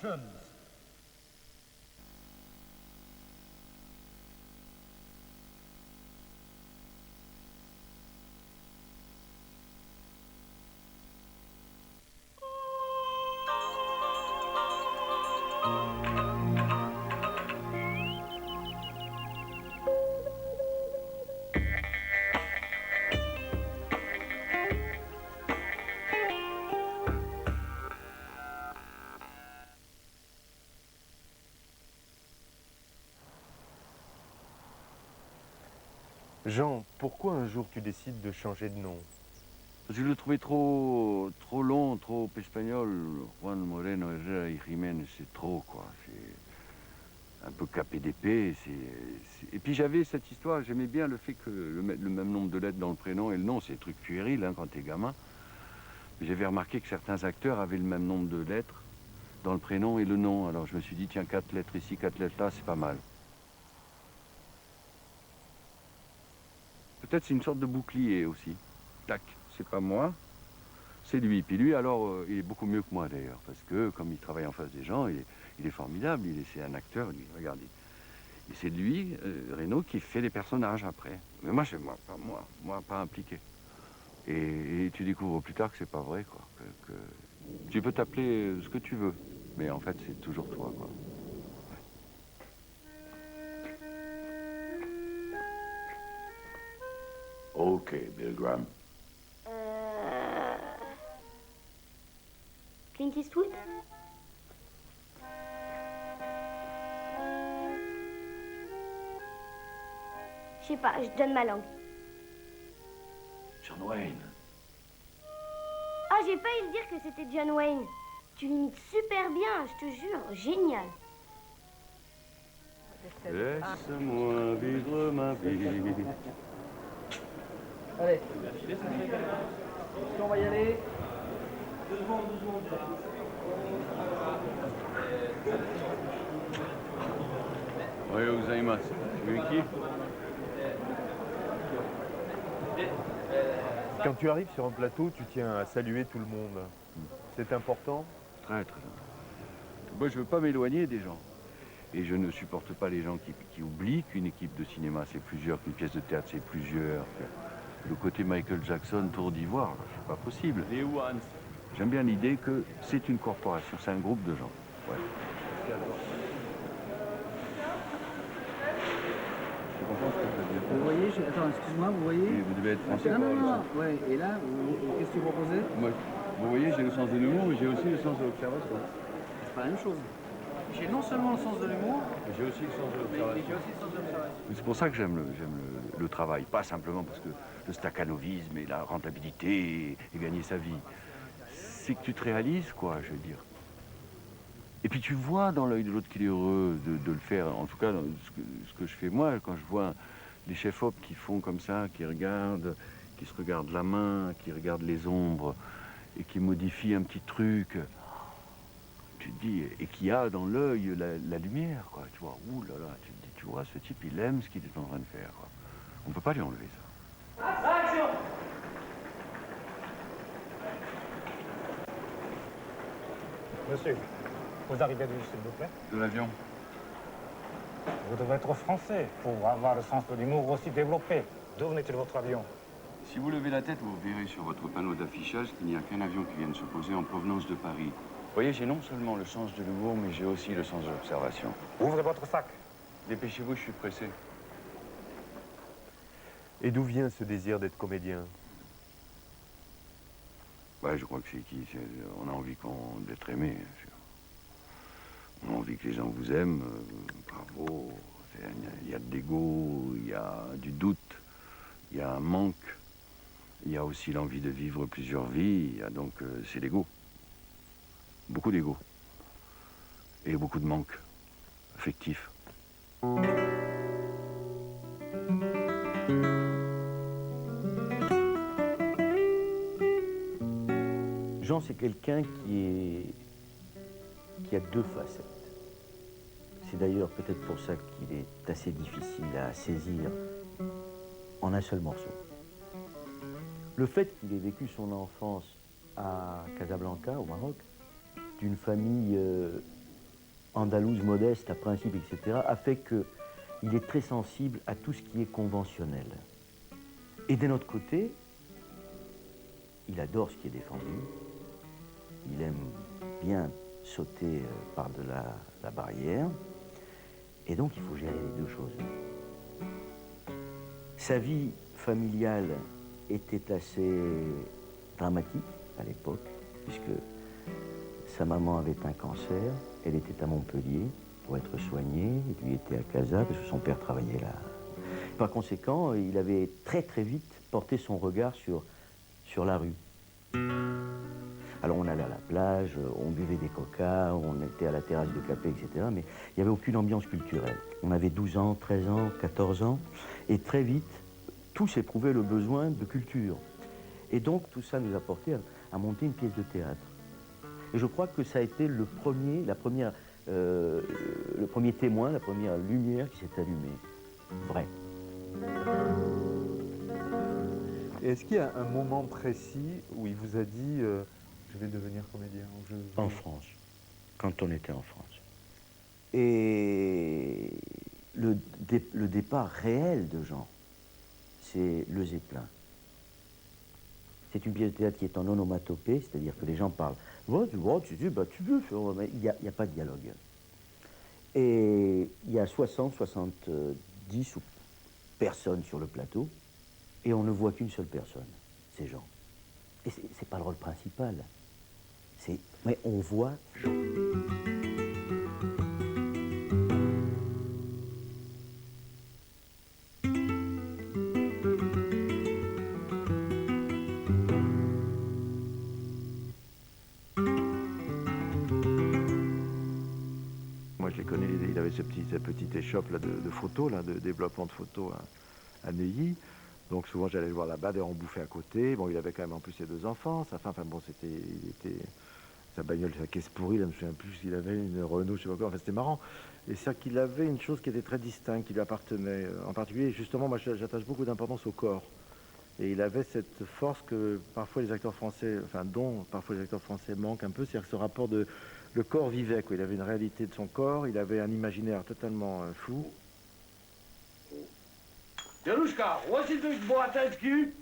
Congratulations. Jean, pourquoi un jour tu décides de changer de nom? Je le trouvais trop long, trop espagnol. Juan Moreno Herrera y Jiménez, c'est trop, quoi. C'est un peu capé d'épée. Et puis j'avais cette histoire, j'aimais bien le fait que le même nombre de lettres dans le prénom et le nom, c'est des trucs puérils hein, quand t'es gamin. Mais j'avais remarqué que certains acteurs avaient le même nombre de lettres dans le prénom et le nom. Alors je me suis dit, tiens, 4 lettres ici, 4 lettres là, c'est pas mal. Peut-être c'est une sorte de bouclier aussi. Tac, c'est pas moi, c'est lui. Puis lui, alors, il est beaucoup mieux que moi d'ailleurs, parce que comme il travaille en face des gens, il est formidable. C'est un acteur. Regardez, et c'est lui, Reno, qui fait les personnages après. Mais moi, c'est moi, pas impliqué. Et tu découvres plus tard que c'est pas vrai, quoi. Tu peux t'appeler ce que tu veux, mais en fait, c'est toujours toi, quoi. Ok, Bill Graham. Clint Eastwood? Je sais pas, je donne ma langue. John Wayne. Ah, j'ai failli le dire que c'était John Wayne. Tu l'imites super bien, je te jure, génial. Laisse-moi vivre ma vie. Allez. On va y aller. Ohayou gozaimasu. Tu veux qui? Quand tu arrives sur un plateau, tu tiens à saluer tout le monde. C'est important? Très, très important. Moi, je veux pas m'éloigner des gens. Et je ne supporte pas les gens qui oublient qu'une équipe de cinéma, c'est plusieurs, qu'une pièce de théâtre, c'est plusieurs. Le côté Michael Jackson, Tour d'Ivoire, c'est pas possible. Les Ones. J'aime bien l'idée que c'est une corporation, c'est un groupe de gens. Ouais. Je comprends ce que tu veux dire. Vous voyez, attends, excuse-moi, vous voyez? Oui, vous devez être français. Non, non, non, ouais, et là, qu'est-ce que tu proposais? Moi, vous voyez, j'ai le sens de l'humour, mais j'ai aussi le sens de l'observation. C'est pas la même chose. J'ai non seulement le sens de l'humour, Mais j'ai aussi le sens de mais l'observation. j'ai aussi le sens de l'observation. C'est pour ça que j'aime le travail, pas simplement parce que le staccanovisme et la rentabilité et gagner sa vie. C'est que tu te réalises, quoi, je veux dire. Et puis tu vois dans l'œil de l'autre qu'il est heureux de le faire. En tout cas, ce que je fais moi, quand je vois les chefs-op qui font comme ça, qui regardent, qui se regardent la main, qui regardent les ombres et qui modifient un petit truc, tu te dis, et qui a dans l'œil la lumière, quoi. Tu vois, ouh là là, tu te dis, tu vois, ce type, il aime ce qu'il est en train de faire, quoi. On ne peut pas lui enlever ça. Monsieur, vous arrivez d'où, s'il vous plaît? De l'avion. Vous devez être français pour avoir le sens de l'humour aussi développé. D'où venait-il votre avion? Si vous levez la tête, vous verrez sur votre panneau d'affichage qu'il n'y a qu'un avion qui vient de se poser en provenance de Paris. Vous voyez, j'ai non seulement le sens de l'humour, mais j'ai aussi le sens de l'observation. Ouvrez votre sac. Dépêchez-vous, je suis pressé. Et d'où vient ce désir d'être comédien? Ouais, je crois que on a envie d'être aimé. On a envie que les gens vous aiment. Bravo. Il y a de l'ego, il y a du doute, il y a un manque. Il y a aussi l'envie de vivre plusieurs vies. Il y a donc, c'est l'ego. Beaucoup d'ego. Et beaucoup de manque affectif. Jean, c'est quelqu'un qui a deux facettes. C'est d'ailleurs peut-être pour ça qu'il est assez difficile à saisir en un seul morceau. Le fait qu'il ait vécu son enfance à Casablanca, au Maroc, d'une famille andalouse modeste, à principe, etc., a fait qu'il est très sensible à tout ce qui est conventionnel. Et d'un autre côté, il adore ce qui est défendu. Il aime bien sauter par-delà la barrière. Et donc, il faut gérer les deux choses. Sa vie familiale était assez dramatique à l'époque, puisque sa maman avait un cancer, elle était à Montpellier pour être soignée, lui était à Casa, parce que son père travaillait là. Par conséquent, il avait très très vite porté son regard sur la rue. Alors on allait à la plage, on buvait des coca, on était à la terrasse de café, etc. Mais il n'y avait aucune ambiance culturelle. On avait 12 ans, 13 ans, 14 ans, et très vite, tous éprouvaient le besoin de culture. Et donc tout ça nous a porté à monter une pièce de théâtre. Et je crois que ça a été le premier témoin, la première lumière qui s'est allumée. Vrai. Et est-ce qu'il y a un moment précis où il vous a dit je vais devenir comédien En France, quand on était en France. Et le départ réel de Jean, c'est Le Zeppelin. C'est une pièce de théâtre qui est en onomatopée, c'est-à-dire que les gens parlent. Tu dis, tu veux faire, mais il n'y a pas de dialogue. Et il y a 60, 70 personnes sur le plateau, et on ne voit qu'une seule personne, c'est Jean. Et c'est pas le rôle principal. Mais on voit Jean. Moi, je les connais, il avait cette petite échoppe là, de photos, là, de développement de photos à Neuilly. Donc souvent, j'allais le voir là-bas, d'ailleurs, on bouffait à côté. Bon, il avait quand même en plus ses 2 enfants. Sa femme, enfin bon, sa bagnole, sa caisse pourrie, là, je me souviens plus s'il avait une Renault, je sais pas quoi. Enfin, c'était marrant. Et c'est qu'il avait une chose qui était très distincte, qui lui appartenait. En particulier, justement, moi, j'attache beaucoup d'importance au corps. Et il avait cette force que parfois les acteurs français, enfin, dont parfois les acteurs français manquent un peu, c'est-à-dire ce rapport de... Le corps vivait, quoi. Il avait une réalité de son corps, il avait un imaginaire totalement fou. Januszka, what is this boatensky?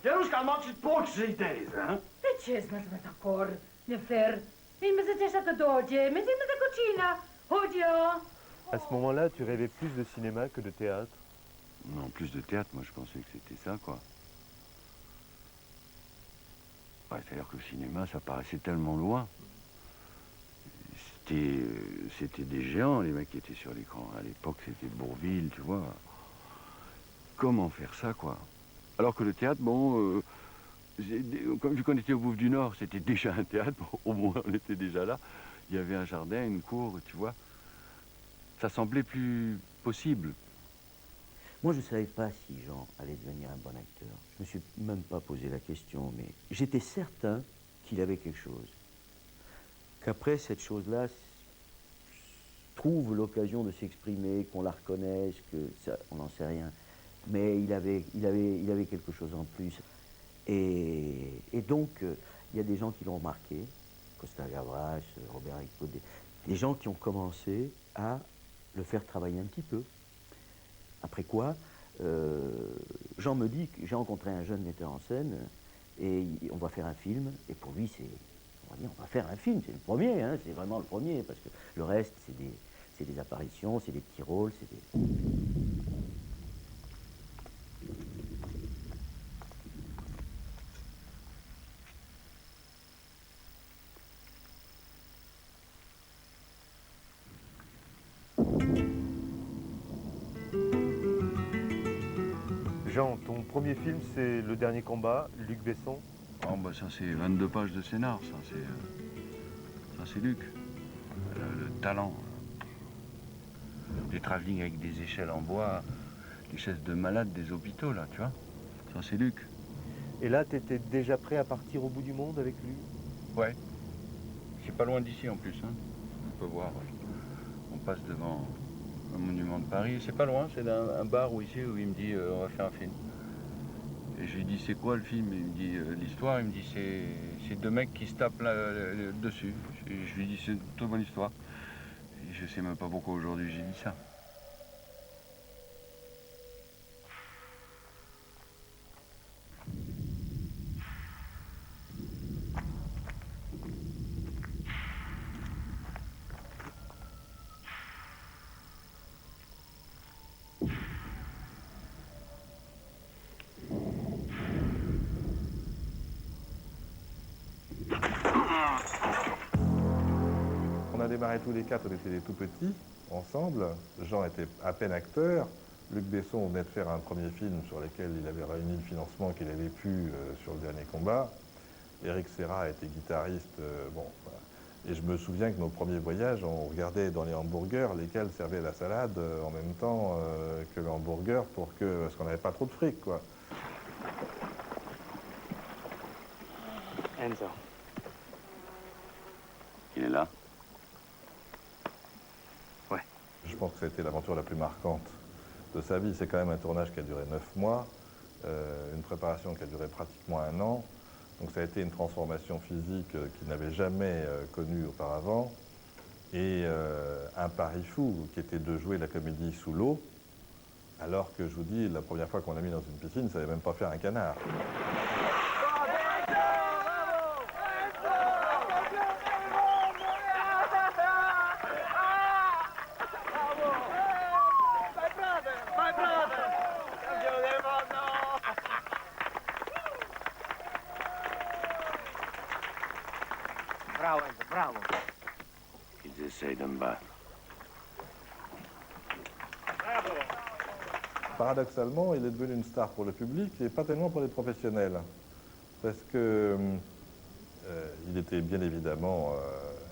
Januszka, maakt het poetsen deze, hè? Ce smet akkor, ne fer. Il me zătea așa că doge, me zi me de cucina. Hodio. À ce moment-là, tu rêvais plus de cinéma que de théâtre? Non, plus de théâtre, moi je pensais que c'était ça, quoi. Ouais, c'est-à-dire que le cinéma, ça paraissait tellement loin. C'était des géants, les mecs qui étaient sur l'écran. À l'époque, c'était Bourvil, tu vois. Comment faire ça, quoi? Alors que le théâtre, bon, vu qu'on était au Bouffe du Nord, c'était déjà un théâtre, au moins on était déjà là. Il y avait un jardin, une cour, tu vois. Ça semblait plus possible. Moi, je ne savais pas si Jean allait devenir un bon acteur. Je ne me suis même pas posé la question, mais j'étais certain qu'il avait quelque chose. Qu'après, cette chose-là trouve l'occasion de s'exprimer, qu'on la reconnaisse, on n'en sait rien. Mais il avait quelque chose en plus. Et donc, il y a des gens qui l'ont remarqué, Costa Gavras, Robert Rico, des gens qui ont commencé à le faire travailler un petit peu. Après quoi, Jean me dit que j'ai rencontré un jeune metteur en scène et on va faire un film. Et pour lui, on va faire un film, c'est le premier, hein, c'est vraiment le premier, parce que le reste, c'est des apparitions, c'est des petits rôles, c'est des... Jean, ton premier film, c'est Le Dernier Combat, Luc Besson. Oh, bah, ça, c'est 22 pages de scénar, ça, c'est Luc. Le talent. Les travelling avec des échelles en bois, les chaises de malades des hôpitaux, là, tu vois. Ça, c'est Luc. Et là, tu étais déjà prêt à partir au bout du monde avec lui? Ouais. C'est pas loin d'ici, en plus, hein. On peut voir. On passe devant un monument de Paris. C'est pas loin, c'est un bar où ici, où il me dit on va faire un film. Et je lui dis, c'est quoi le film? Il me dit, l'histoire, il me dit, c'est deux mecs qui se tapent dessus. Et je lui dis, c'est une toute bonne histoire. Et je sais même pas pourquoi aujourd'hui j'ai dit ça. On a démarré tous les quatre, on était des tout petits, ensemble. Jean était à peine acteur. Luc Besson venait de faire un premier film sur lequel il avait réuni le financement qu'il avait pu sur le dernier combat. Éric Serra était guitariste. Bon, voilà. Et je me souviens que nos premiers voyages, on regardait dans les hamburgers lesquels servaient la salade en même temps que le hamburger parce qu'on n'avait pas trop de fric, quoi. Enzo. Il est là? Je pense que ça a été l'aventure la plus marquante de sa vie. C'est quand même un tournage qui a duré 9 mois, une préparation qui a duré pratiquement 1 an. Donc ça a été une transformation physique qu'il n'avait jamais connue auparavant. Et un pari fou qui était de jouer la comédie sous l'eau, alors que je vous dis, la première fois qu'on l'a mis dans une piscine, ça ne savait même pas faire un canard. Bravo, Enzo, bravo. Ils essayent de me battre. Paradoxalement, il est devenu une star pour le public et pas tellement pour les professionnels. Parce que il était bien évidemment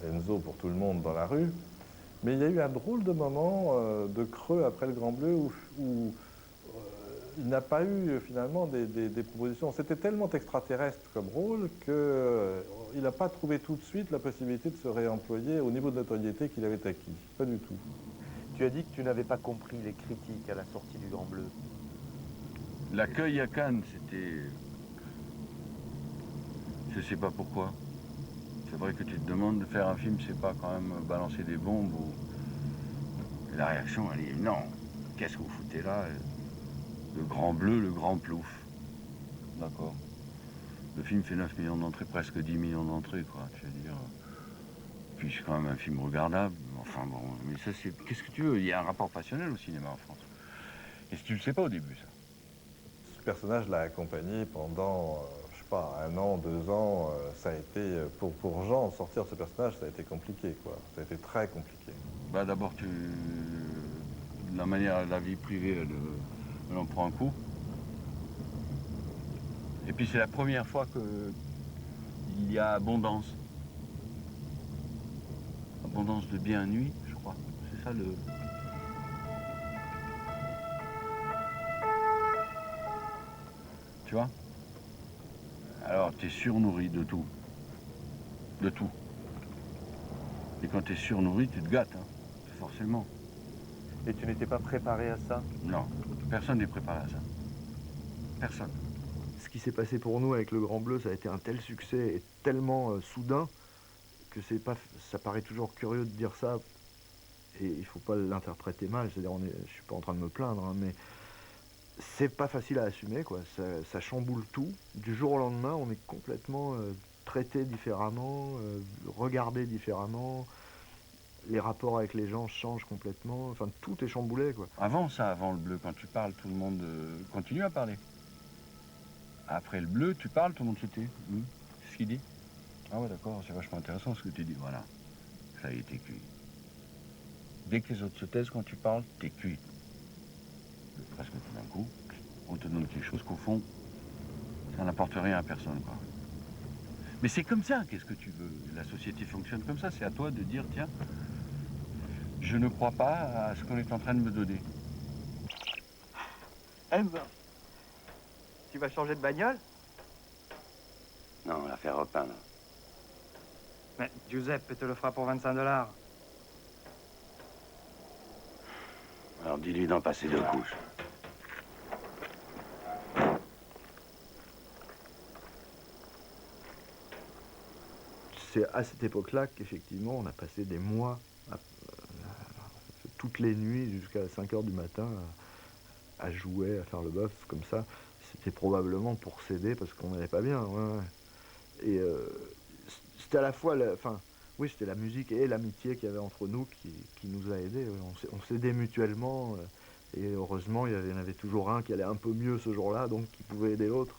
Enzo pour tout le monde dans la rue, mais il y a eu un drôle de moment de creux après le Grand Bleu où il n'a pas eu finalement des propositions. C'était tellement extraterrestre comme rôle qu'il n'a pas trouvé tout de suite la possibilité de se réemployer au niveau de notoriété qu'il avait acquis. Pas du tout. Tu as dit que tu n'avais pas compris les critiques à la sortie du Grand Bleu. L'accueil à Cannes, c'était... Je sais pas pourquoi. C'est vrai que tu te demandes de faire un film, c'est pas quand même balancer des bombes ou... Et la réaction, elle est non. Qu'est-ce que vous foutez là? Le Grand Bleu, le Grand Plouf. D'accord. Le film fait 9 millions d'entrées, presque 10 millions d'entrées, quoi. Je veux dire... Puis c'est quand même un film regardable. Enfin bon, mais ça c'est... Qu'est-ce que tu veux? Il y a un rapport passionnel au cinéma en France. Et si tu le sais pas au début, ça. Ce personnage l'a accompagné pendant, je sais pas, 1 an, 2 ans. Ça a été, pour Jean, sortir de ce personnage, ça a été compliqué, quoi. Ça a été très compliqué. Bah d'abord, la manière, la vie privée, elle en prend un coup. Et puis c'est la première fois qu'il y a abondance. Abondance de bien nuit, je crois. C'est ça le... Tu vois? Alors, tu es surnourri de tout. De tout. Et quand tu es surnourri, tu te gâtes, hein, forcément. Et tu n'étais pas préparé à ça? Non, personne n'est préparé à ça. Personne. Ce qui s'est passé pour nous avec le Grand Bleu, ça a été un tel succès et tellement soudain que ça paraît toujours curieux de dire ça. Et il ne faut pas l'interpréter mal, c'est-à-dire je ne suis pas en train de me plaindre, hein, mais c'est pas facile à assumer, quoi. Ça chamboule tout. Du jour au lendemain, on est complètement traité différemment, regardé différemment. Les rapports avec les gens changent complètement. Enfin, tout est chamboulé, quoi. Avant ça, avant le bleu, quand tu parles, tout le monde continue à parler. Après le bleu, tu parles, tout le monde se tait. C'est ce qu'il dit. Ah ouais, d'accord, c'est vachement intéressant ce que tu dis. Voilà, ça y est, t'es cuit. Dès que les autres se taisent quand tu parles, t'es cuit. Presque tout d'un coup, on te donne quelque chose qu'au fond, ça n'apporte rien à personne, quoi. Mais c'est comme ça, qu'est-ce que tu veux? La société fonctionne comme ça, c'est à toi de dire, tiens, je ne crois pas à ce qu'on est en train de me donner. Enzo, tu vas changer de bagnole? Non, on l'a fait repeindre. Mais Giuseppe te le fera pour 25 $. Alors dis-lui d'en passer 2 couches. c'est à cette époque-là qu'effectivement on a passé des mois, toutes les nuits jusqu'à 5 heures du matin à jouer, à faire le bœuf comme ça. C'était probablement pour s'aider parce qu'on n'allait pas bien. Ouais, ouais. Et c'était à la fois, oui, c'était la musique et l'amitié qu'il y avait entre nous qui nous a aidés. On s'aidait mutuellement et heureusement il y en avait toujours un qui allait un peu mieux ce jour-là, donc qui pouvait aider l'autre.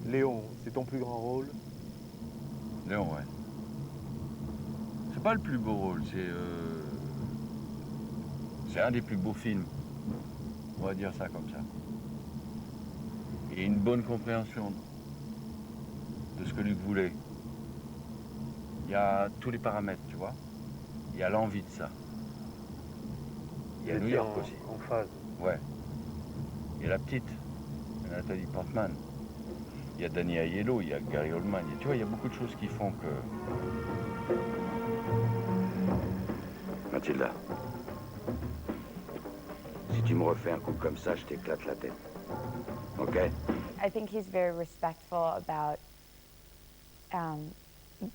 Léon, c'est ton plus grand rôle? Léon, ouais. C'est pas le plus beau rôle, c'est un des plus beaux films. On va dire ça comme ça. Et une bonne compréhension de ce que Luc voulait. Il y a tous les paramètres, tu vois. Il y a l'envie de ça. Il y a New York aussi. En phase. Ouais. Il y a la petite, Nathalie Portman. Il y a Danny Aiello, il y a Gary Oldman. Tu vois, il y a beaucoup de choses qui font que... Mathilda, si tu me refais un coup comme ça, je t'éclate la tête. Ok? I think he's very respectful about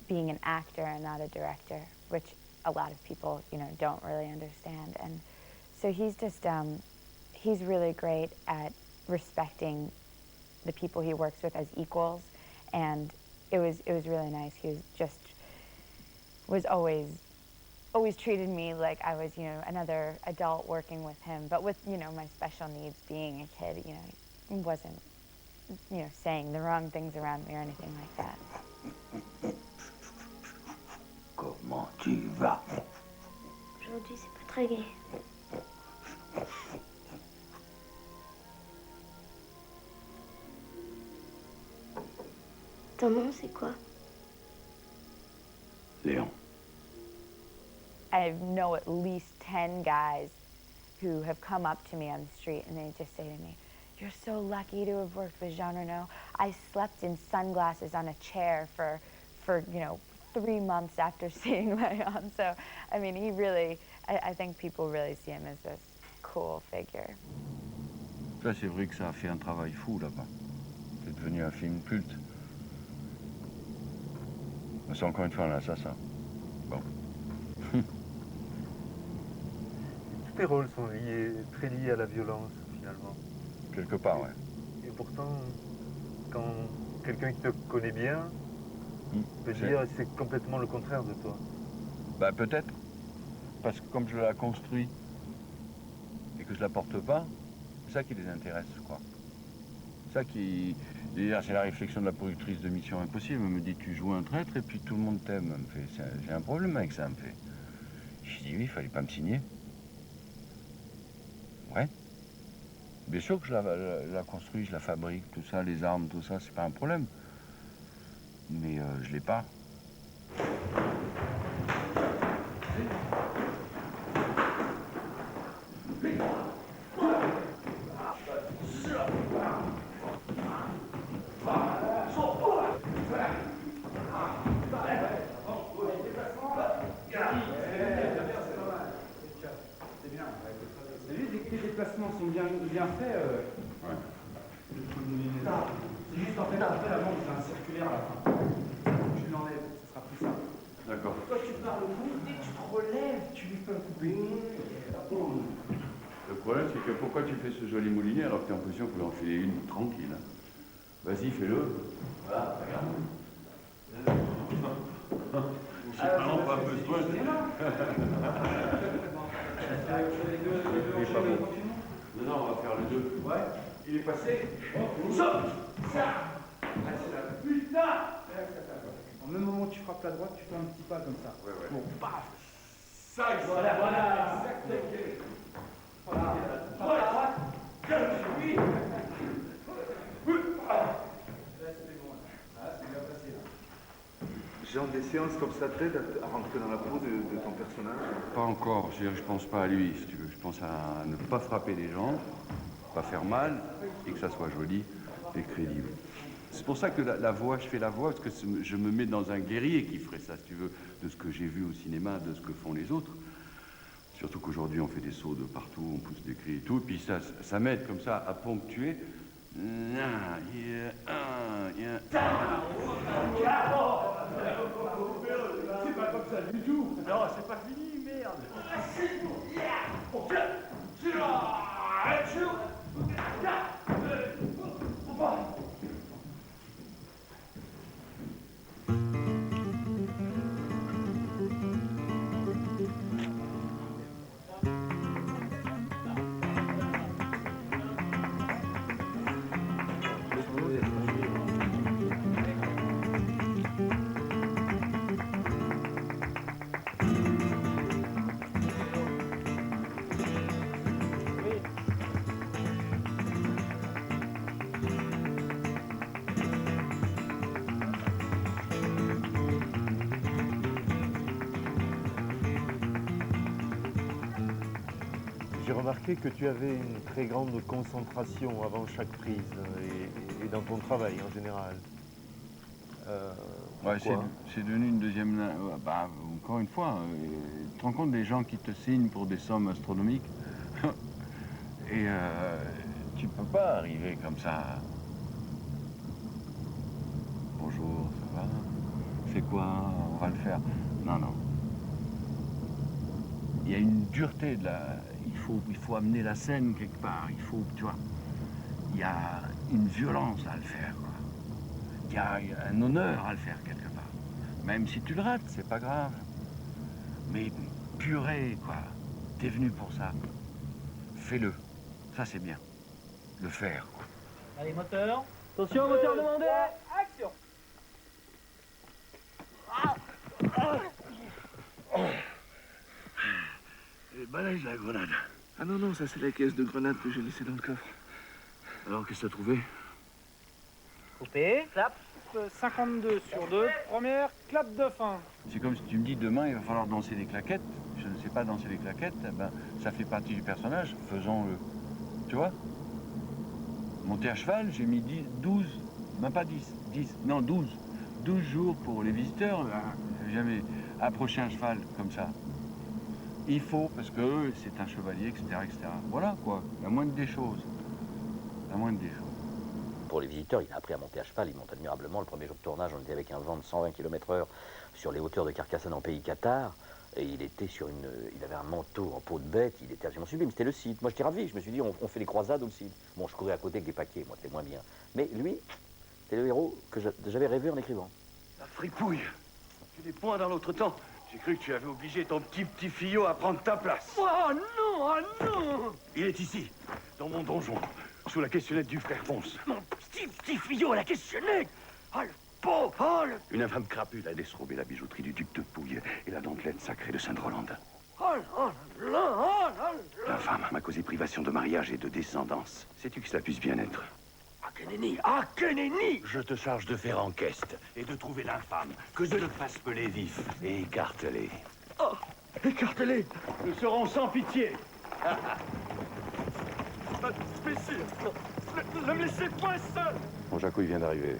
being an actor and not a director, which a lot of people, don't really understand. And so he's just, he's really great at respecting the people he works with as equals, and it was really nice. He was always treated me like I was, another adult working with him, but with, my special needs being a kid, he wasn't, saying the wrong things around me or anything like that. Comment tu vas? Aujourd'hui, c'est pas très gai. Ton nom, c'est quoi? Léon. I know at least 10 guys who have come up to me on the street and they just say to me, "You're so lucky to have worked with Jean Reno. I slept in sunglasses on a chair for 3 months after seeing Léon." So, I mean, he really, I think people really see him as this cool figure. Là, c'est vrai que ça a fait un travail fou là-bas. C'est devenu un film culte. C'est encore une fois un assassin. Bon. Tous tes rôles sont très liés à la violence, finalement. Quelque part, ouais. Et pourtant, quand quelqu'un qui te connaît bien peut dire que c'est complètement le contraire de toi. Bah peut-être. Parce que comme je la construis et que je la porte pas, c'est ça qui les intéresse, je crois. C'est ça qui... D'ailleurs, c'est la réflexion de la productrice de Mission Impossible. Elle me dit, tu joues un traître et puis tout le monde t'aime. Elle me fait, j'ai un problème avec ça, elle me fait. Je dis, oui, il fallait pas me signer. Ouais. Bien sûr que je la construis, je la fabrique, tout ça, les armes, tout ça, c'est pas un problème. Mais je l'ai pas. Les déplacements sont bien faits. Ouais. C'est juste en fait, après la manche, j'ai un circulaire à la fin. Tu l'enlèves, ce sera plus simple. D'accord. Quand tu parles au bout, dès que tu te relèves, tu lui fais un couper. Le problème, c'est que pourquoi tu fais ce joli moulinet alors que tu as l'impression qu'il faut en filer une tranquille. Vas-y, fais-le. Voilà, regarde. J'ai vraiment pas besoin de... Non, on va faire le 2. Ouais, il est passé. Saute. Ça. Putain. Au même moment où tu frappes la droite, tu fais un petit pas comme ça. Ouais. Bon, paf. Ça, Voilà, exactement. Voilà. Frappe la droite. Oui. Là, c'est bon. Là, c'est bien passé, là. Jean, des séances comme ça t'aident à rentrer dans la peau de ton personnage? Pas encore, je pense pas à lui, si tu veux. Je pense à ne pas frapper les gens, pas faire mal, et que ça soit joli et crédible. C'est pour ça que la voix, je fais la voix, parce que je me mets dans un guerrier qui ferait ça, si tu veux, de ce que j'ai vu au cinéma, de ce que font les autres. Surtout qu'aujourd'hui, on fait des sauts de partout, on pousse des cris et tout, et puis ça m'aide comme ça à ponctuer. C'est pas comme ça du tout. Non, c'est pas fini, merde. J'ai remarqué que tu avais une très grande concentration avant chaque prise et dans ton travail en général. Ouais, Pourquoi? c'est devenu une deuxième... Bah, encore une fois, tu te rends compte des gens qui te signent pour des sommes astronomiques et tu peux pas arriver comme ça. Bonjour, ça va? C'est quoi? On va le faire. Non, non. Il y a une dureté de la... Il faut amener la scène quelque part. Il faut, tu vois... Il y a une violence à le faire, quoi. Il y a un honneur à le faire quelque part. Même si tu le rates, c'est pas grave. Mais purée, quoi. T'es venu pour ça. Fais-le. Ça, c'est bien. Le faire, quoi. Allez, moteur. Attention, moteur demandé. Action. Et balèze la grenade. Ah non, non, ça c'est la caisse de grenades que j'ai laissée dans le coffre. Alors, qu'est-ce que t'as trouvé? Coupé, clap. 52 sur 2. Première, clap de fin. C'est comme si tu me dis demain, il va falloir danser des claquettes. Je ne sais pas danser les claquettes. Eh ben, ça fait partie du personnage. Faisons-le. Tu vois? Monter à cheval, j'ai mis 12, même pas 10, non 12. 12 jours pour les visiteurs. J'ai jamais approché un cheval comme ça. Il faut, parce que c'est un chevalier, etc., etc. Voilà, quoi. La moindre des choses. La moindre des choses. Pour les visiteurs, il a appris à monter à cheval, il monte admirablement. Le premier jour de tournage, on était avec un vent de 120 km/h sur les hauteurs de Carcassonne en pays Qatar. Et il était il avait un manteau en peau de bête, il était absolument sublime, c'était le Cid. Moi j'étais ravi, je me suis dit, on fait les croisades ou le Cid. Bon, je courais à côté avec des paquets, moi c'était moins bien. Mais lui, c'était le héros que j'avais rêvé en écrivant. La fripouille. Tu des points dans l'autre temps. J'ai cru que tu avais obligé ton petit fillot à prendre ta place. Oh non, oh non. Il est ici, dans mon donjon, sous la questionnette du frère Ponce. Mon petit fillot à la questionnette. Oh le pauvre, oh le... Une infâme crapule a dérobé la bijouterie du duc de Pouille et la dentelette sacrée de Sainte-Rolande. Oh là. L'infâme m'a causé privation de mariage et de descendance. Sais-tu que cela puisse bien être? Ah, que nenni. Je te charge de faire enquête et de trouver l'infâme, que je le fasse peler vif et écartelé. Oh, écartelé. Nous serons sans pitié. Messieurs, ne me laissez pas seul. Bon, Jaco, il vient d'arriver.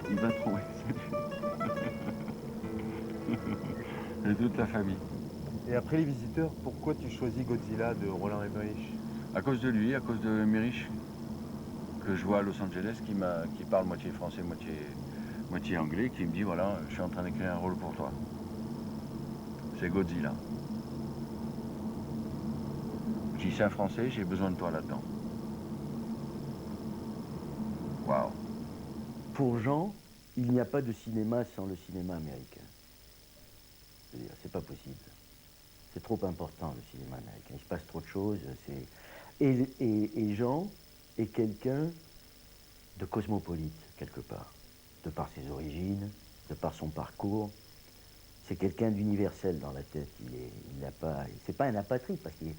Il va trouver. Et toute la famille. Et après les visiteurs, pourquoi tu choisis Godzilla de Roland Emmerich? À cause de lui, à cause de Emmerich, que je vois à Los Angeles, qui parle moitié français, moitié anglais, qui me dit, voilà, je suis en train d'écrire un rôle pour toi. C'est Godzilla. J'y sais un français, j'ai besoin de toi là-dedans. Waouh. Pour Jean, il n'y a pas de cinéma sans le cinéma américain. C'est-à-dire, c'est pas possible. C'est trop important, le cinéma américain. Il se passe trop de choses. Et Jean est quelqu'un de cosmopolite, quelque part, de par ses origines, de par son parcours. C'est quelqu'un d'universel dans la tête. C'est pas un apatride parce qu'il est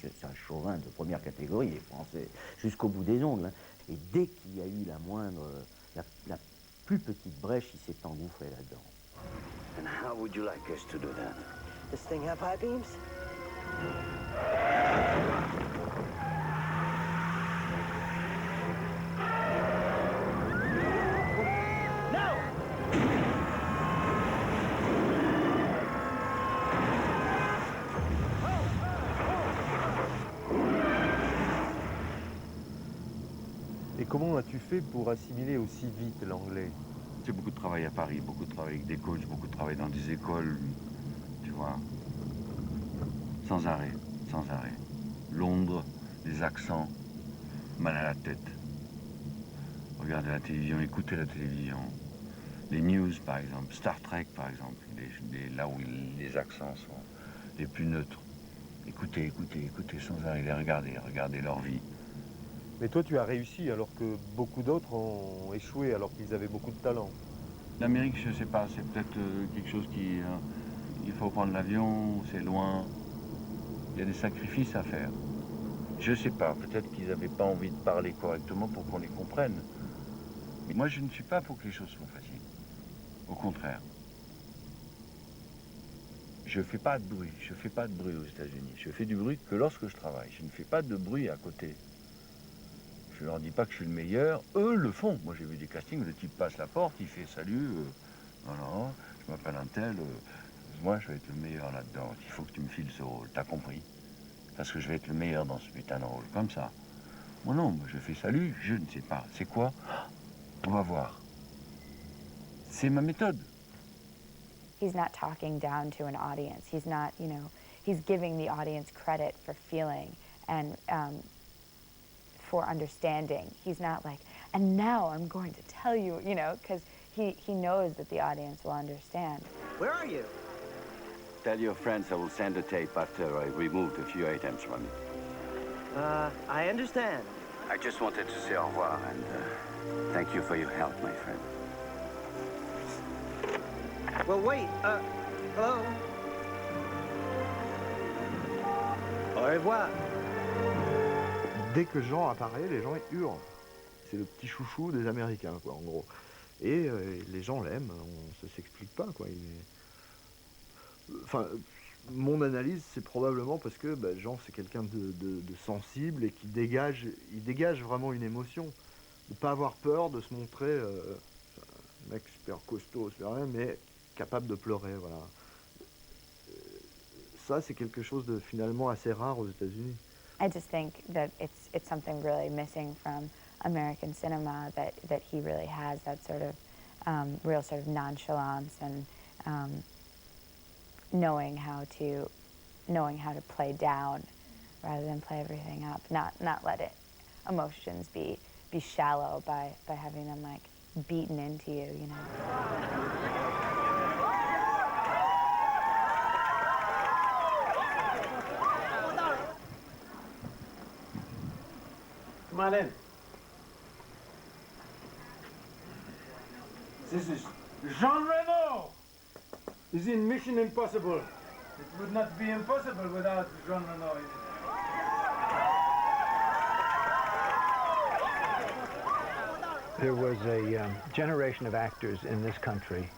c'est un chauvin de première catégorie, il est français jusqu'au bout des ongles. Hein. Et dès qu'il y a eu la plus petite brèche, il s'est engouffré là-dedans. And how would you like us to do that? Does this thing have high beams? Et comment as-tu fait pour assimiler aussi vite l'anglais? C'est beaucoup de travail à Paris, beaucoup de travail avec des coachs, beaucoup de travail dans des écoles, tu vois. Sans arrêt, sans arrêt. Londres, les accents, mal à la tête. Regarder la télévision, écouter la télévision. Les news, par exemple, Star Trek, par exemple, là où les accents sont les plus neutres. Écouter, écouter, écouter sans arrêt, les regarder leur vie. Mais toi, tu as réussi alors que beaucoup d'autres ont échoué alors qu'ils avaient beaucoup de talent. L'Amérique, je ne sais pas, c'est peut-être quelque chose qui... il faut prendre l'avion, c'est loin. Il y a des sacrifices à faire. Je ne sais pas, peut-être qu'ils n'avaient pas envie de parler correctement pour qu'on les comprenne. Mais moi, je ne suis pas pour que les choses soient faciles. Au contraire. Je ne fais pas de bruit. Je ne fais pas de bruit aux États-Unis. Je fais du bruit que lorsque je travaille. Je ne fais pas de bruit à côté. Je ne leur dis pas que je suis le meilleur. Eux le font. Moi, j'ai vu des castings où le type passe la porte, il fait « Salut, non, je m'appelle un tel, moi, je vais être le meilleur là-dedans. Il faut que tu me files ce rôle. T'as compris? Parce que je vais être le meilleur dans ce putain de rôle. Comme ça. Moi, non, moi, je fais « Salut, je ne sais pas. C'est quoi? On va voir. » C'est ma méthode. He's not talking down to an audience. He's not, you know, he's giving the audience credit for feeling and for understanding. He's not like, and now I'm going to tell you, you know, because he knows that the audience will understand. Where are you? Tell your friends I will send a tape after I removed a few items from it. I understand. I just wanted to say au revoir and thank you for your help, my friend. Well, wait, hello? Au revoir. Dès que Jean apparaît, les gens hurlent. C'est le petit chouchou des Américains, quoi, en gros. Et les gens l'aiment, ça s'explique pas, quoi. Enfin, mon analyse, c'est probablement parce que Jean, c'est quelqu'un de sensible et qui dégage vraiment une émotion. De ne pas avoir peur de se montrer un mec super costaud, super rien, mais capable de pleurer, voilà. Ça, c'est quelque chose de finalement assez rare aux États-Unis. I just think that it's something really missing from American cinema, that he really has that sort of real sort of nonchalance and knowing how to play down rather than play everything up, not let emotions be shallow by having them like beaten into you, you know. Come on in. This is Jean Reno. He's in Mission Impossible. It would not be impossible without Jean Reno in it. There was a generation of actors in this country.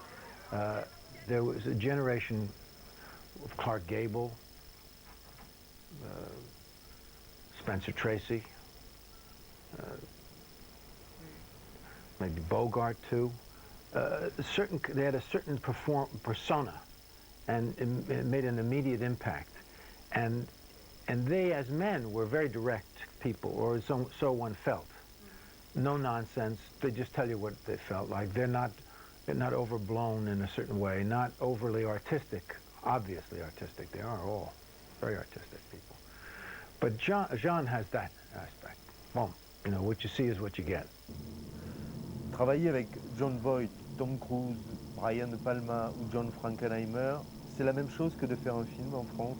There was a generation of Clark Gable, Spencer Tracy, maybe Bogart too. They had a certain persona, and it made an immediate impact. And they, as men, were very direct people, or so one felt. No nonsense. They just tell you what they felt like. They're not overblown in a certain way, not overly artistic. Obviously artistic. They are all very artistic people. But Jean has that aspect. Well, you know, what you see is what you get. Travailler avec John Voight, Tom Cruise, Brian De Palma ou John Frankenheimer, c'est la même chose que de faire un film en France?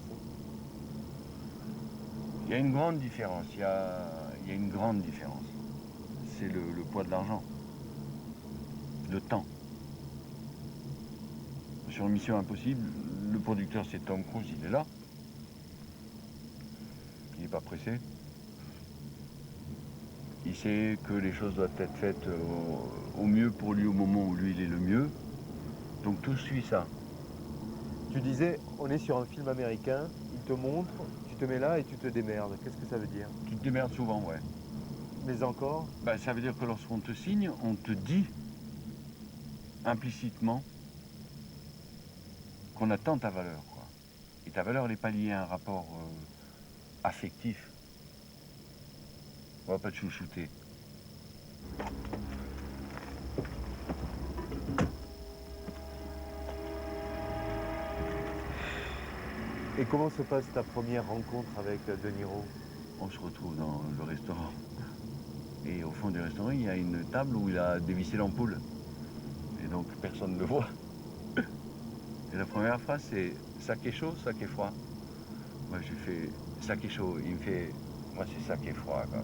Il y a une grande différence. Il y a une grande différence. C'est le poids de l'argent. Le temps. sur Mission Impossible, le producteur c'est Tom Cruise, il est là. Il n'est pas pressé. Il sait que les choses doivent être faites au mieux pour lui au moment où lui il est le mieux. Donc tout suit ça. Tu disais, on est sur un film américain, il te montre, tu te mets là et tu te démerdes. Qu'est-ce que ça veut dire? Tu te démerdes souvent, ouais. Mais encore? Ben, ça veut dire que lorsqu'on te signe, on te dit implicitement qu'on attend ta valeur, quoi. Et ta valeur, elle n'est pas liée à un rapport affectif. On va pas te chouchouter. Et comment se passe ta première rencontre avec De Niro? On se retrouve dans le restaurant. Et au fond du restaurant, il y a une table où il a dévissé l'ampoule. Et donc, personne ne le voit. Et la première phrase, c'est « ça qui est chaud, ça qui est froid ». Moi, j'ai fait « ça qui est chaud ». Il me fait « moi, c'est ça qui est froid ». Quoi.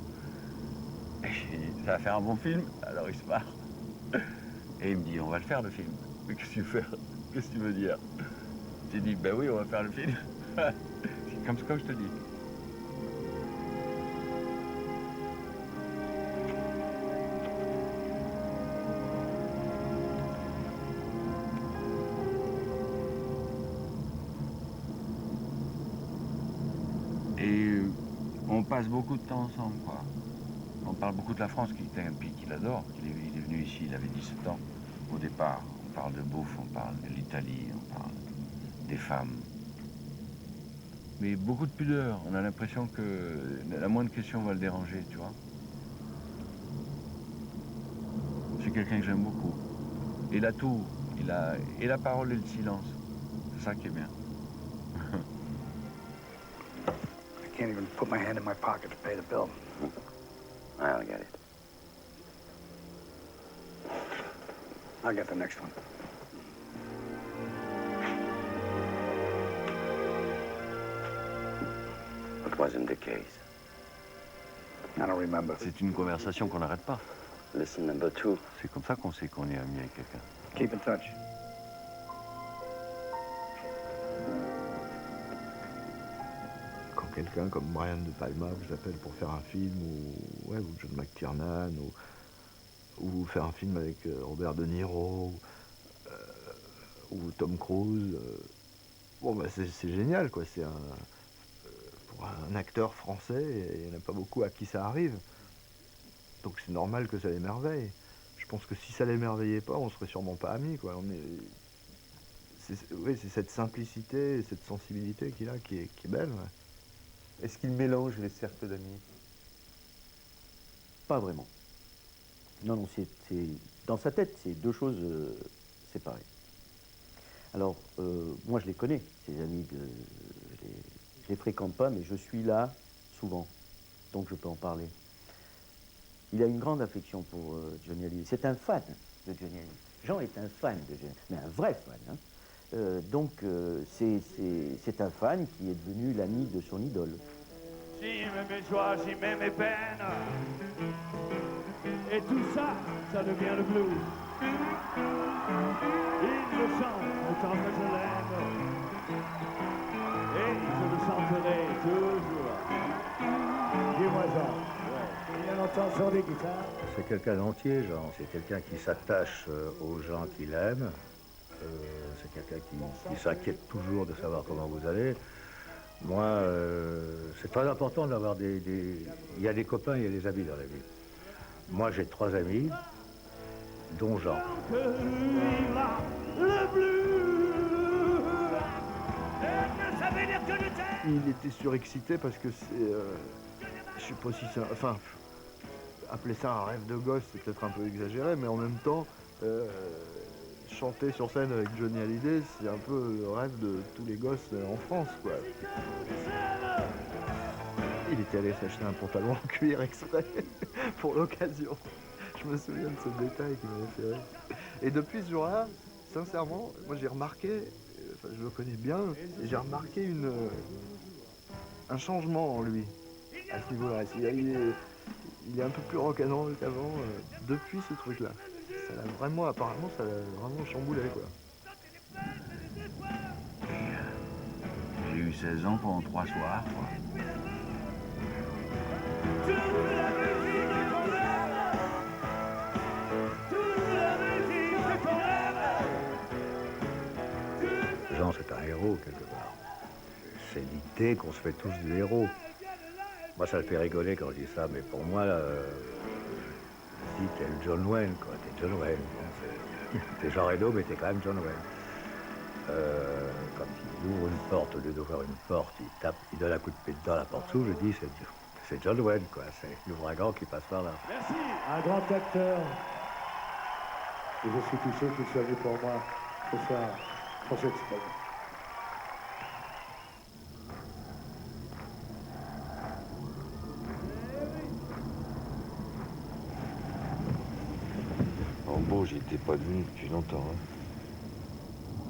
Et j'ai dit « ça va faire un bon film ». Alors, il se marre. Et il me dit « on va le faire, le film ». Mais qu'est-ce que tu veux faire? Qu'est-ce que tu veux dire? J'ai dit « ben oui, on va faire le film ». C'est comme je te dis. Et on passe beaucoup de temps ensemble, quoi. On parle beaucoup de la France, qui est un pays qu'il adore. Il est venu ici, il avait 17 ans au départ. On parle de bouffe, on parle de l'Italie, on parle des femmes. Mais beaucoup de pudeur. On a l'impression que la moindre question va le déranger, tu vois. C'est quelqu'un que j'aime beaucoup. Il a tout. Il a et la parole et le silence. C'est ça qui est bien. I can't even put my hand in my pocket to pay the bill. I'll get it. I'll get the next one. What wasn't the case? I don't remember. C'est une conversation qu'on n'arrête pas. Listen number 2. C'est comme ça qu'on sait qu'on est ami avec quelqu'un. Keep in touch. Quand quelqu'un comme Brian De Palma vous appelle pour faire un film, ou John McTiernan, ou faire un film avec Robert De Niro, ou Tom Cruise, bon bah c'est génial, quoi. C'est pour un acteur français, il n'y en a pas beaucoup à qui ça arrive. Donc c'est normal que ça l'émerveille. Je pense que si ça l'émerveillait pas, on serait sûrement pas amis, quoi. C'est cette simplicité et cette sensibilité qu'il a qui est belle. Ouais. Est-ce qu'il mélange les cercles d'amis? Pas vraiment. Non, c'est dans sa tête, c'est deux choses séparées. Alors, moi je les connais, ces amis, je les fréquente pas, mais je suis là souvent, donc je peux en parler. Il a une grande affection pour Johnny Hallyday. C'est un fan de Johnny Hallyday. Jean est un fan de Johnny, mais un vrai fan. Hein. C'est un fan qui est devenu l'ami de son idole. J'y mets mes joies, j'y mets mes peines. Et tout ça, ça devient le blues. Il le chante autant que je l'aime. Et je le chanterai toujours. Dis-moi, Jean, il y a longtemps sur des guitares. C'est quelqu'un d'entier, Jean. C'est quelqu'un qui s'attache aux gens qu'il aime. C'est quelqu'un qui s'inquiète toujours de savoir comment vous allez. Moi, c'est très important d'avoir Il y a des copains, il y a des amis dans la vie. Moi, j'ai 3 amis, dont Jean. Il était surexcité parce que c'est... je sais pas si ça... Enfin, appeler ça un rêve de gosse, c'est peut-être un peu exagéré, mais en même temps, chanter sur scène avec Johnny Hallyday, c'est un peu le rêve de tous les gosses en France, quoi. Il était allé s'acheter un pantalon en cuir exprès pour l'occasion. Je me souviens de ce détail qui m'avait fait rire. Et depuis ce jour-là, sincèrement, moi j'ai remarqué, enfin je le connais bien, et j'ai remarqué un changement en lui à ce niveau-là. Il est un peu plus rock'n'roll qu'avant depuis ce truc-là. Apparemment, ça l'a vraiment chamboulé, quoi. eu 16 ans pendant 3 soirs, quoi. Jean, c'est un héros, quelque part. C'est l'idée qu'on se fait tous des héros. Moi, ça me fait rigoler quand je dis ça, mais pour moi, je dis t'es le John Wayne, quoi. T'es John Wayne. T'es Jean Reno, mais t'es quand même John Wayne. Quand il ouvre une porte, au lieu d'ouvrir une porte, il donne un coup de pied dedans, la porte s'ouvre, je dis c'est John Wayne, quoi. C'est l'ouragan qui passe par là. Merci. Un grand acteur. Et je suis touché qu'il soit venu pour moi ce soir, pour cette scène. Bon, j'y étais pas venu depuis longtemps.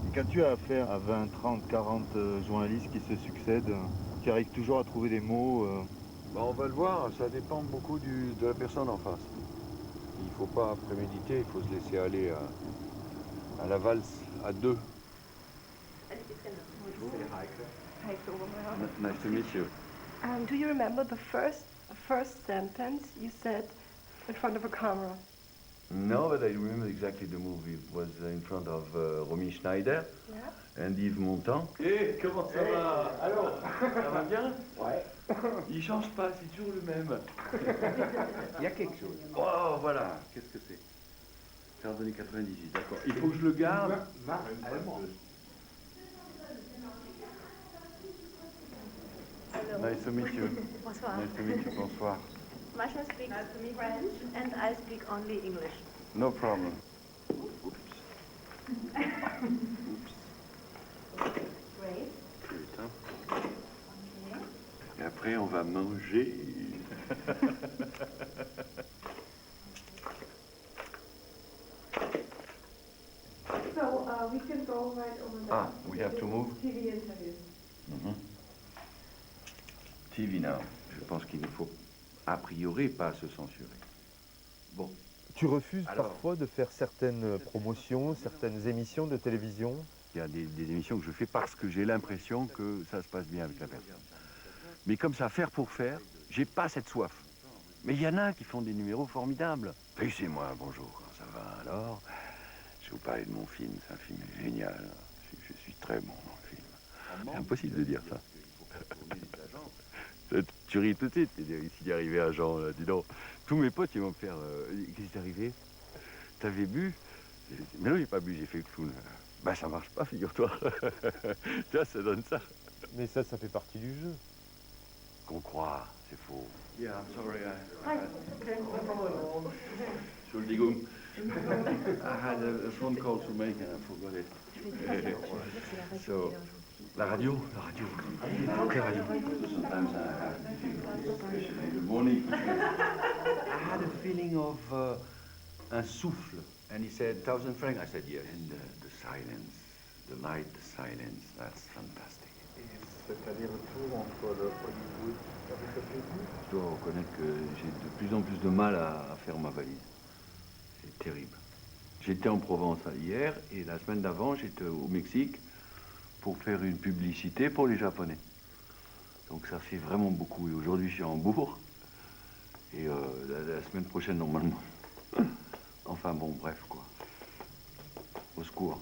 Et quand tu as affaire à 20, 30, 40 journalistes qui se succèdent, tu arrives toujours à trouver des mots On va le voir, ça dépend beaucoup de la personne en face. Il faut pas préméditer, il faut se laisser aller à la valse à deux. Nice to meet you. Do you remember the first sentence you said in front of a camera? No, but I remember exactly the movie. It was in front of Romy Schneider and Yves Montand. Hé, comment ça va? Alors, ça va bien? Ouais. Il change pas, c'est toujours le même. Il y a quelque chose. Oh, voilà. Qu'est-ce que c'est? Chardonnay 98, d'accord. Il faut que je le garde. Nice to meet you. Bonsoir. Nice to meet you, bonsoir. Masha speaks French and I speak only English. No problem. Great. Putain. Et après, on va manger. So we can go right over there. Ah, we have to move. TV interview. TV now. Je pense qu'il ne faut a priori pas se censurer. Bon. Tu refuses Alors, parfois de faire certaines promotions, certaines émissions de télévision? Il y a des émissions que je fais parce que j'ai l'impression que ça se passe bien avec la personne. Mais comme ça, faire pour faire, j'ai pas cette soif. Mais il y en a qui font des numéros formidables. Oui, c'est moi, bonjour, comment ça va alors? Je vais vous parler de mon film, c'est un film génial. Je suis très bon dans le film. C'est impossible de dire ça. Tu ris tout de suite, s'il y arrivait un Jean, dis donc. Tous mes potes, ils vont me faire, qu'est-ce qui t'est arrivé? T'avais bu? Mais non, j'ai pas bu, j'ai fait le clown. Bah ça marche pas, figure-toi. Tu vois, ça donne ça. Mais ça fait partie du jeu. Qu'on croit, c'est faux. Yeah, I'm sorry. Entschuldigung. I had a phone call to make and I forgot it. So, la radio. Quelle radio? Sometimes I have difficulties, especially in the morning. I had a feeling of un souffle. And he said, 1,000 francs. I said, yes. And the silence, the light, the silence, that's fantastic. C'est aller-retour entre le Hollywood avec le pays. Je dois reconnaître que j'ai de plus en plus de mal à faire ma valise. C'est terrible. J'étais en Provence hier et la semaine d'avant, j'étais au Mexique pour faire une publicité pour les Japonais. Donc ça fait vraiment beaucoup. Et aujourd'hui, je suis à Hambourg. Et la semaine prochaine, normalement. Enfin bon, bref, quoi. Au secours.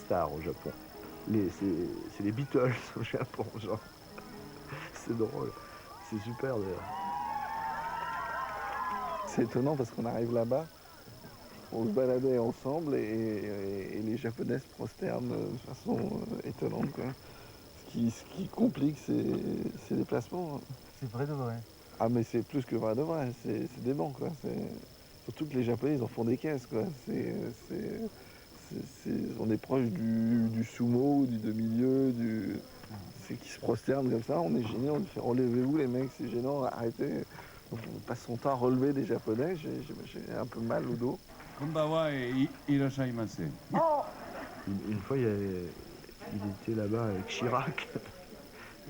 Star au Japon. C'est les Beatles au Japon, genre. C'est drôle. C'est super d'ailleurs. C'est étonnant parce qu'on arrive là-bas on se baladait ensemble et les Japonais se prosternent de façon étonnante, quoi. Ce qui complique ces déplacements. C'est vrai de vrai. Ah mais c'est plus que vrai de vrai, c'est dément, quoi. Surtout que les Japonais ils en font des caisses, quoi. On est proche du sumo, du demi-lieu, c'est qui se prosterne comme ça, on est gêné, on fait relevez-vous les mecs, c'est gênant, arrêtez. On passe son temps à relever des Japonais, j'ai un peu mal au dos. Konbawa et irashaimase. Une fois, il était là-bas avec Chirac.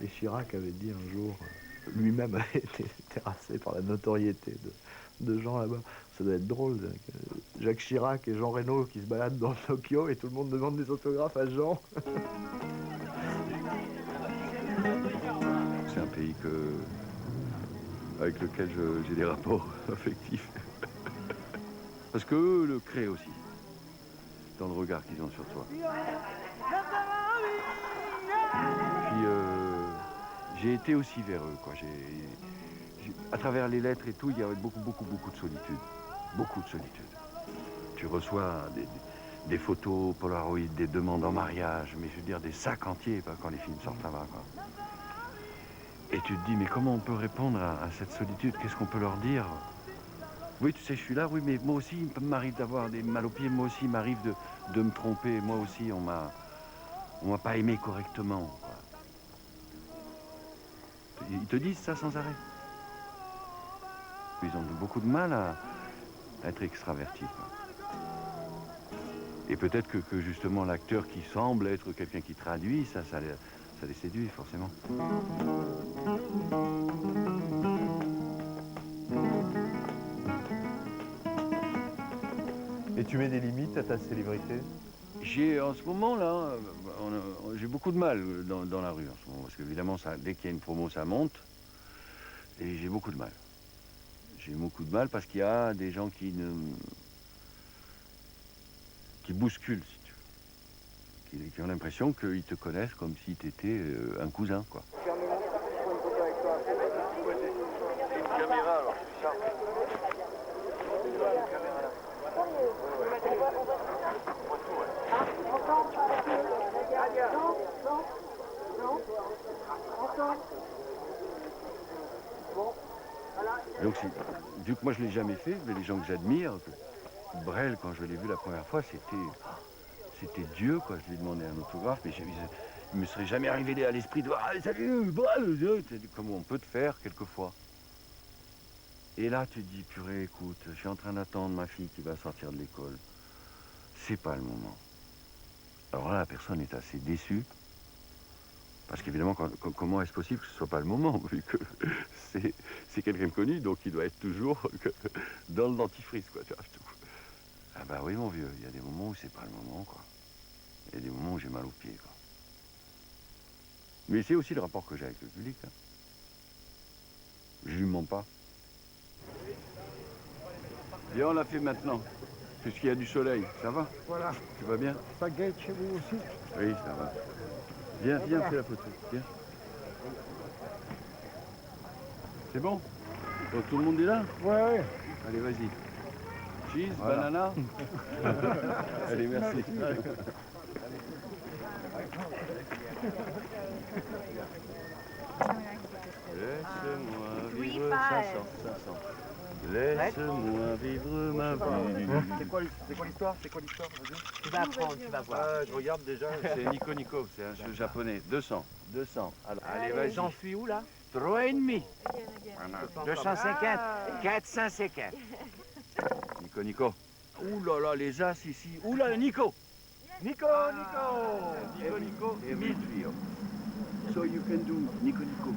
Et Chirac avait dit un jour, lui-même avait été terrassé par la notoriété de gens là-bas. Ça doit être drôle. Jacques Chirac et Jean Reno qui se baladent dans Tokyo et tout le monde demande des autographes à Jean. C'est un pays avec lequel j'ai des rapports affectifs. Parce qu'eux le créent aussi, dans le regard qu'ils ont sur toi. Puis j'ai été aussi vers eux, quoi. À travers les lettres et tout, il y avait beaucoup de solitude. Beaucoup de solitude. Tu reçois des photos Polaroid, des demandes en mariage, mais je veux dire des sacs entiers quand les films sortent là-bas, quoi. Et tu te dis, mais comment on peut répondre à cette solitude? Qu'est-ce qu'on peut leur dire? Oui, tu sais, je suis là, oui, mais moi aussi, il m'arrive d'avoir des mal aux pieds, moi aussi, il m'arrive de me tromper, moi aussi, on m'a pas aimé correctement, quoi. Ils te disent ça sans arrêt. Ils ont beaucoup de mal à être extravertis, quoi. Et peut-être que justement l'acteur qui semble être quelqu'un qui traduit, ça les séduit forcément. Et tu mets des limites à ta célébrité? En ce moment là, j'ai beaucoup de mal dans la rue en ce moment, parce qu'évidemment dès qu'il y a une promo ça monte, et j'ai beaucoup de mal. J'ai beaucoup de mal parce qu'il y a des gens qui bousculent, si tu veux, qui ont l'impression qu'ils te connaissent comme si tu étais un cousin, quoi. Une caméra alors, c'est ça. Donc, vu que moi je ne l'ai jamais fait, mais les gens que j'admire, Brel, quand je l'ai vu la première fois, c'était Dieu, quoi. Je lui ai demandé un autographe, mais il ne me serait jamais arrivé à l'esprit de « Ah, salut, Brel !» Comme on peut te faire quelquefois. Et là, tu te dis, purée, écoute, je suis en train d'attendre ma fille qui va sortir de l'école. C'est pas le moment. Alors là, la personne est assez déçue. Parce qu'évidemment, comment est-ce possible que ce ne soit pas le moment, vu que c'est quelqu'un de connu, donc il doit être toujours dans le dentifrice, quoi. Tu vois, tout. Ah bah oui, mon vieux, il y a des moments où c'est pas le moment, quoi. Il y a des moments où j'ai mal aux pieds, quoi. Mais c'est aussi le rapport que j'ai avec le public, hein. Je lui mens pas. Bien, on l'a fait maintenant, puisqu'il y a du soleil. Ça va? Voilà. Tu vas bien? Ça guette chez vous aussi? Oui, ça va. Viens, fais la photo, viens. C'est bon? Donc tout le monde est là? Ouais. Allez, vas-y. Cheese, voilà. Banana. Allez, merci. Laisse-moi vivre 500. Laisse-moi vivre ma vie. C'est quoi l'histoire? Tu vas apprendre, tu vas voir. Je regarde déjà. C'est Nico, c'est un jeu japonais. 200. Alors, allez, vas-y. J'en suis où là? 3,5. 250, 450. Nico. Ouh là là, les as ici. Ouh là, Nico. Nico. 1000 trio. So you can do Nico, 1000,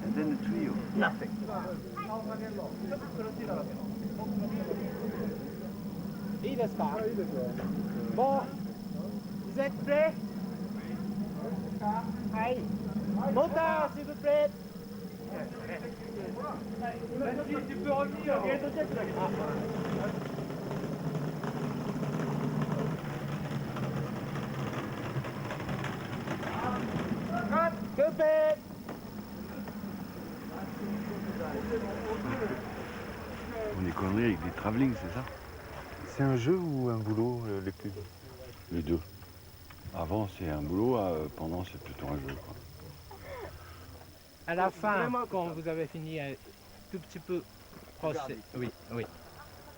and then a trio. Nothing. Il est pas. Bon, vous êtes prêts? Allez, moteur, s'il vous plaît. Vas-y, tu peux revenir. Coupé. On est conneries avec des travelling, c'est ça? C'est un jeu ou un boulot, les pubs? Les deux. Avant, c'est un boulot, pendant, c'est plutôt un jeu, quoi. À la fin, quand vous avez fini un tout petit peu procès. Oui, oui.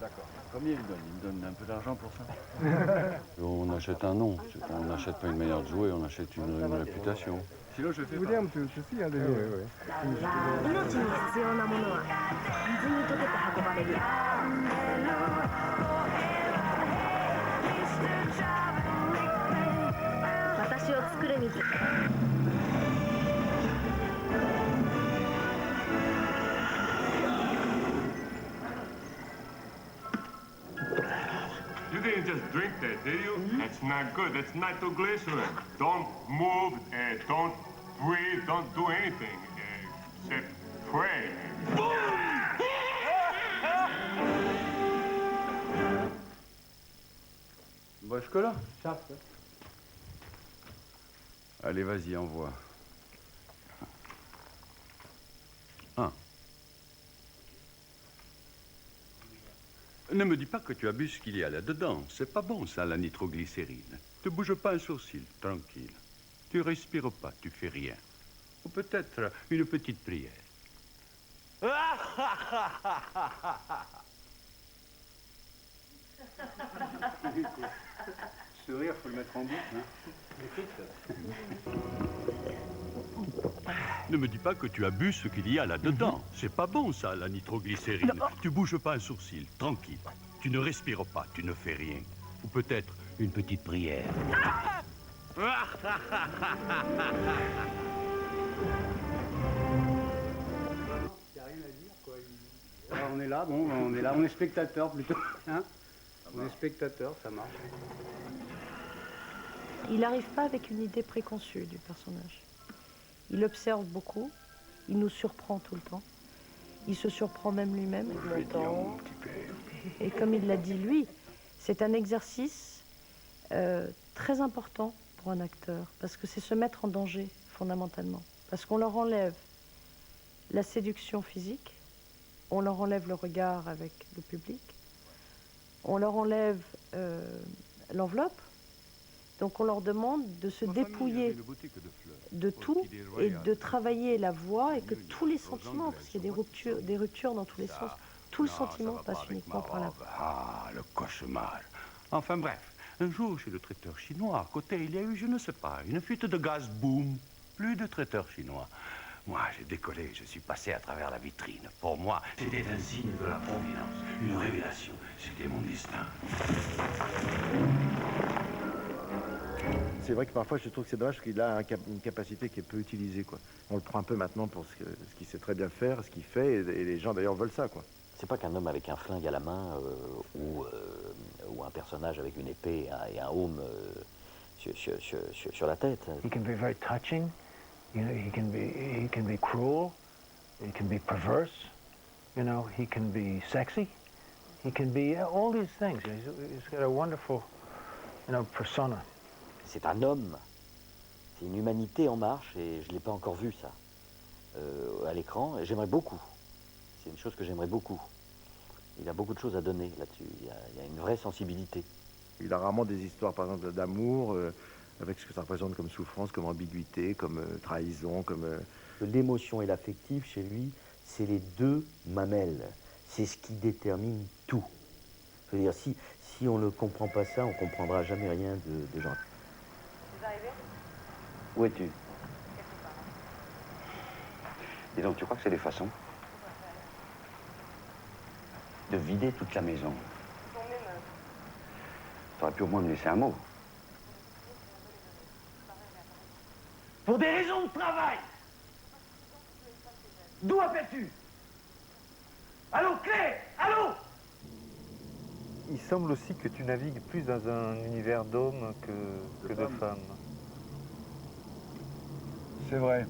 D'accord. Combien il me donne un peu d'argent pour ça. On achète un nom, on n'achète pas une manière de jouer, on achète une réputation. Sinon, je fais pas. William, tu suis, hein, déjà. Oui, oui. 命に必要なものは水に溶けて運ばれる。私を作る水。You didn't just drink that, did you? That's not good. That's nitroglycerin. Don't move, don't breathe, don't do anything except pray. Bon, jusque-là. Allez, vas-y, envoie. Un. Ne me dis pas que tu abuses ce qu'il y a là-dedans. C'est pas bon, ça, la nitroglycérine. Ne bouge pas un sourcil, tranquille. Tu respires pas, tu fais rien. Ou peut-être une petite prière. Ce rire, faut le mettre en boucle. Ne me dis pas que tu abuses ce qu'il y a là-dedans. C'est pas bon, ça, la nitroglycérine. Tu bouges pas un sourcil, tranquille. Tu ne respires pas, tu ne fais rien. Ou peut-être une petite prière. Alors, on est là, bon, on est spectateur plutôt. Hein, on est spectateur, ça marche. Il n'arrive pas avec une idée préconçue du personnage. Il observe beaucoup, il nous surprend tout le temps. Il se surprend même lui-même. Et comme il l'a dit lui, c'est un exercice très important pour un acteur, parce que c'est se mettre en danger, fondamentalement. Parce qu'on leur enlève la séduction physique, on leur enlève le regard avec le public, on leur enlève l'enveloppe, donc on leur demande de se dépouiller de tout et de travailler la voix et que tous les sentiments, parce qu'il y a des ruptures dans tous les sens, tout le sentiment passe uniquement par la voix. Ah, le cauchemar. Enfin bref, un jour chez le traiteur chinois, à côté, il y a eu, je ne sais pas, une fuite de gaz, boum. Plus de traiteurs chinois. Moi, j'ai décollé, je suis passé à travers la vitrine. Pour moi, c'était un signe de la providence, une révélation. C'était mon destin. C'est vrai que parfois je trouve que c'est dommage qu'il a une capacité qui est peu utilisée, quoi. On le prend un peu maintenant pour ce qu'il sait très bien faire, ce qu'il fait, et les gens d'ailleurs veulent ça, quoi. C'est pas qu'un homme avec un flingue à la main ou un personnage avec une épée et un aume sur la tête. He can be very touching. You know, he can be cruel. He can be perverse. You know, he can be sexy. He can be all these things. He's got a wonderful, persona. C'est un homme. C'est une humanité en marche et je ne l'ai pas encore vu ça à l'écran. Et j'aimerais beaucoup. C'est une chose que j'aimerais beaucoup. Il a beaucoup de choses à donner là-dessus. Il y a une vraie sensibilité. Il a rarement des histoires, par exemple, d'amour, avec ce que ça représente comme souffrance, comme ambiguïté, comme trahison, comme... L'émotion et l'affectif, chez lui, c'est les deux mamelles. C'est ce qui détermine tout. Je veux dire, si on ne comprend pas ça, on ne comprendra jamais rien de gens. Vous arrivez? Où es-tu? Dis donc, tu crois que c'est des façons de vider toute la maison? T'aurais pu au moins me laisser un mot. Pour des raisons de travail. D'où appelles-tu? Allô, Clé? Allô? Il semble aussi que tu navigues plus dans un univers d'hommes que de femmes. C'est vrai.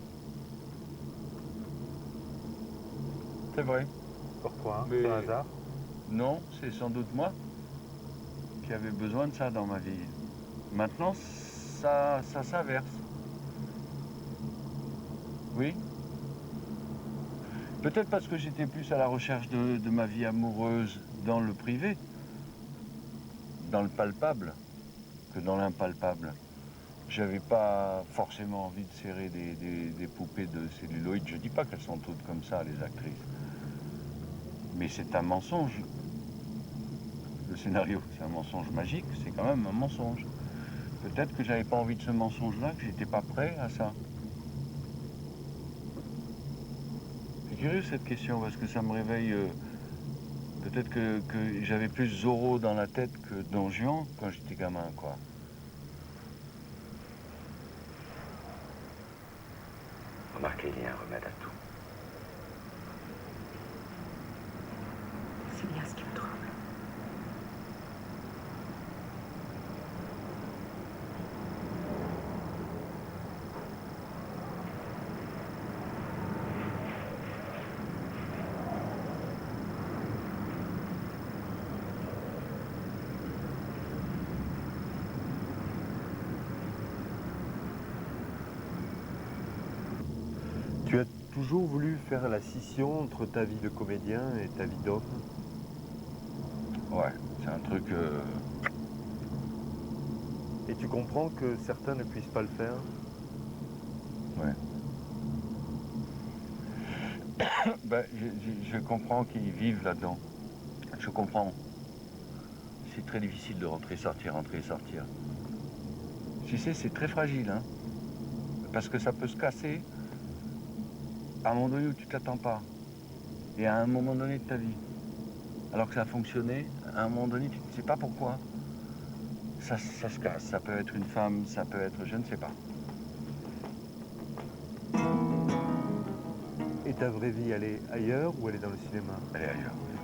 C'est vrai. Pourquoi? Mais... C'est un hasard? Non, c'est sans doute moi qui avais besoin de ça dans ma vie. Maintenant, ça s'inverse. Oui. Peut-être parce que j'étais plus à la recherche de ma vie amoureuse dans le privé. dans le palpable que dans l'impalpable. J'avais pas forcément envie de serrer des poupées de celluloïd. Je dis pas qu'elles sont toutes comme ça, les actrices. Mais c'est un mensonge. Le scénario, c'est un mensonge magique, c'est quand même un mensonge. Peut-être que j'avais pas envie de ce mensonge-là, que j'étais pas prêt à ça. C'est curieux cette question, parce que ça me réveille... peut-être que j'avais plus Zorro dans la tête que Don Juan quand j'étais gamin, quoi. Remarquez, il y a un remède à tout. C'est bien ce qui me trouble. Tu as toujours voulu faire la scission entre ta vie de comédien et ta vie d'homme? Ouais, c'est un truc... Et tu comprends que certains ne puissent pas le faire? Ouais. Ben, je comprends qu'ils vivent là-dedans. Je comprends. C'est très difficile de rentrer, sortir, rentrer, sortir. Tu sais, c'est très fragile, hein. Parce que ça peut se casser à un moment donné où tu ne t'attends pas. Et à un moment donné de ta vie. Alors que ça a fonctionné, à un moment donné, tu ne sais pas pourquoi. Ça se casse. Ça peut être une femme, ça peut être... je ne sais pas. Et ta vraie vie, elle est ailleurs ou elle est dans le cinéma? Elle est ailleurs, oui.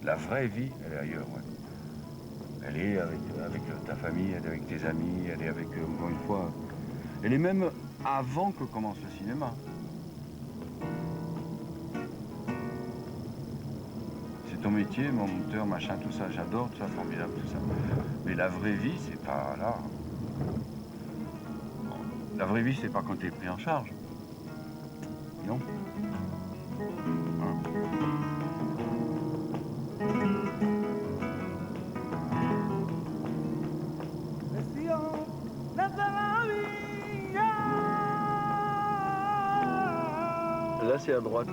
La vraie vie, elle est ailleurs, oui. Elle est avec ta famille, elle est avec tes amis, elle est avec, encore une fois... Elle est même avant que commence le cinéma. C'est ton métier, mon monteur, machin, tout ça, j'adore, tout ça, formidable, tout ça. Mais la vraie vie, c'est pas là. La vraie vie, c'est pas quand t'es pris en charge. Non. Là, c'est à droite.